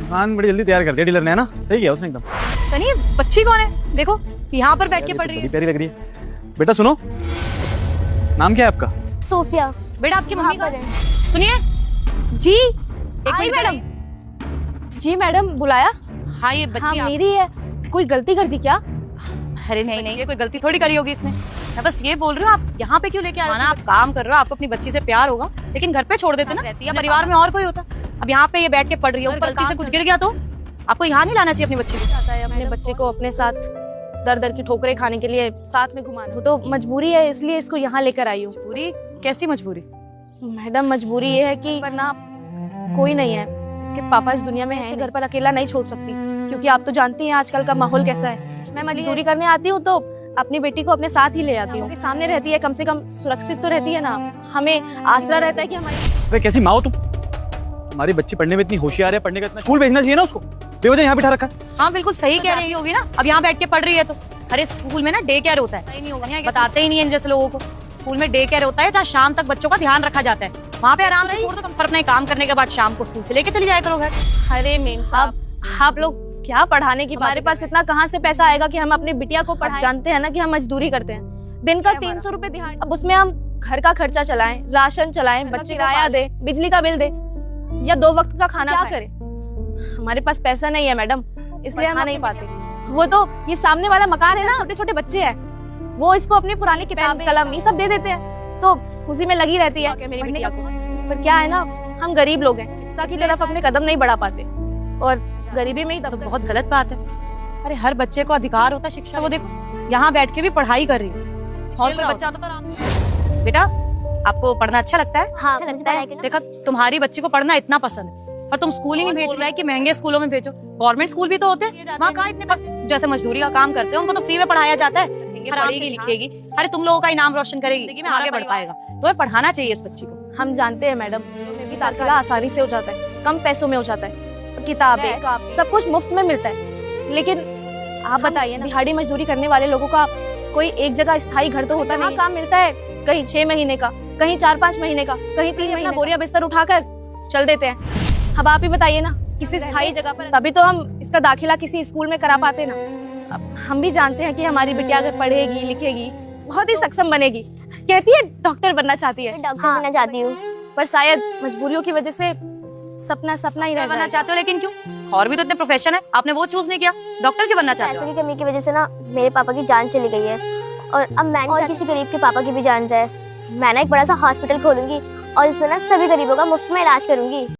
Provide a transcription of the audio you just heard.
दुकान बड़ी जल्दी तैयार कर दिया डीलर ने, है ना? सही किया उसने एकदम। सनी बच्ची कौन है? देखो यहाँ पर बैठ के पढ़ रही है। प्यारी लग रही है। बेटा सुनो, नाम क्या है आपका? सोफिया। बेटा आपकी मम्मी पर कहाँ है। है? सुनिए जी एक आई मिनट मैडम। जी मैडम बुलाया? हाँ ये बच्ची हाँ मेरी है। कोई गलती कर दी क्या? अरे नहीं, ये कोई गलती थोड़ी करी होगी इसने। मैं बस ये बोल रही हूँ, आप यहाँ पे क्यों लेके आए? आप काम कर रहे हो, आपको अपनी बच्ची से प्यार होगा, लेकिन घर पे छोड़ देते ना, रहती है परिवार में और कोई होता। अब यहाँ पे ये बैठ के पढ़ रही है, गलती से कुछ गिर गया तो आपको यहाँ नहीं लाना चाहिए अपनी बच्ची को। चाहता है अपने बच्चे को अपने साथ दर दर की ठोकरें खाने के लिए साथ में घुमाना। वो तो मजबूरी है, इसलिए इसको यहाँ लेकर आई हूँ। पूरी कैसी मजबूरी? मैडम मजबूरी ये है कि वरना कोई नहीं है, इसके पापा इस दुनिया में है, इसे घर पर अकेला नहीं छोड़ सकती, क्योंकि आप तो जानती हैं आजकल का माहौल कैसा है। मैं मजदूरी करने आती हूँ तो अपनी बेटी को अपने साथ ही ले आती हूँ, सामने रहती है, कम से कम सुरक्षित तो रहती है ना। हमें आसरा रहता है कि हमारी कैसी माँ हो तुम? तुम्हारी बच्ची पढ़ने में इतनी होशियार है, पढ़ने का इतना स्कूल भेजना चाहिए ना उसको, बेवजह यहाँ बिठा रखा। हाँ बिल्कुल सही कह रही होगी ना। अब यहाँ बैठ के पढ़ रही है तो अरे स्कूल में ना डे केयर होता है, नहीं होगा, बताते ही नहीं है जैसे लोगों को। स्कूल में डे केयर होता है जहाँ शाम तक बच्चों का ध्यान रखा जाता है, वहाँ पे आराम से छोड़ दो, पर अपना काम करने के बाद शाम को स्कूल से लेके चली जाया करो घर। अरे मेम साहब, आप लोग क्या पढ़ाने की, हमारे पास इतना कहाँ से पैसा आएगा कि हम अपनी बिटिया को पढ़ाएं? जानते हैं ना कि हम मजदूरी करते हैं, दिन का 300 रुपए दिहाड़ी। अब उसमें हम घर का खर्चा चलाएं, राशन चलाएं, बच्चे किराया दे, बिजली का बिल दे, या 2 वक्त का खाना क्या करें? हमारे पास पैसा नहीं है मैडम, इसलिए हम नहीं पाते। वो तो ये सामने वाला मकान है ना, छोटे छोटे बच्चे हैं, वो इसको अपनी पुरानी किताब कलम ये सब दे देते हैं, तो उसी में लगी रहती है मेरी बिटिया को। पर क्या है ना, हम गरीब लोग हैं, शिक्षा की तरफ अपने कदम नहीं बढ़ा पाते, और गरीबी में ही तो बहुत गलत बात है। अरे हर बच्चे को अधिकार होता है शिक्षा। वो देखो यहाँ बैठ के भी पढ़ाई कर रही है, और कोई बच्चा होता तो आराम। बेटा आपको पढ़ना अच्छा लगता है? हाँ, लगता है। देखा तुम्हारी बच्ची को पढ़ना इतना पसंद है, पर तुम स्कूल ही नहीं भेज रहा है कि महंगे स्कूलों में भेजो। गवर्नमेंट स्कूल भी तो होते हैं, वहाँ कहाँ इतने पैसे? जैसे मजदूरी का काम करते हैं उनको तो फ्री में पढ़ाया जाता है, पढ़ेगी लिखेगी, अरे तुम लोगों का ही नाम रोशन करेगी, में आगे बढ़ पाएगा। तुम्हें पढ़ाना चाहिए इस बच्ची को। हम जानते हैं मैडम, दाखिला आसानी से हो जाता है, कम पैसों में हो जाता है, किताबें सब कुछ मुफ्त में मिलता है। लेकिन आप बताइए, दिहाड़ी मजदूरी करने वाले लोगों का कोई एक जगह स्थायी घर तो होता नहीं। काम मिलता है कहीं 6 महीने का, कहीं 4-5 महीने का, कहीं 3 महीने, बोरिया बिस्तर उठाकर चल देते हैं। अब आप ही बताइए ना, किसी स्थायी जगह पर, तभी तो हम इसका दाखिला किसी स्कूल में करा पाते ना। अब हम भी जानते हैं कि हमारी बिटिया अगर पढ़ेगी लिखेगी बहुत ही सक्षम बनेगी। कहती है डॉक्टर बनना चाहती है, डॉक्टर बनना चाहती हूँ, पर शायद मजबूरियों की वजह से सपना ही रह बनना चाहते हो, लेकिन क्यों? और भी तो इतने प्रोफेशन है, आपने वो चूज नहीं किया, डॉक्टर क्यों बनना चाहते हो? पैसों की कमी की वजह से ना मेरे पापा की जान चली गई है, और अब मैं और किसी गरीब के पापा की भी जान जाए। मैं ना एक बड़ा सा हॉस्पिटल खोलूंगी और इसमें ना सभी गरीबों का मुफ्त में इलाज करूंगी।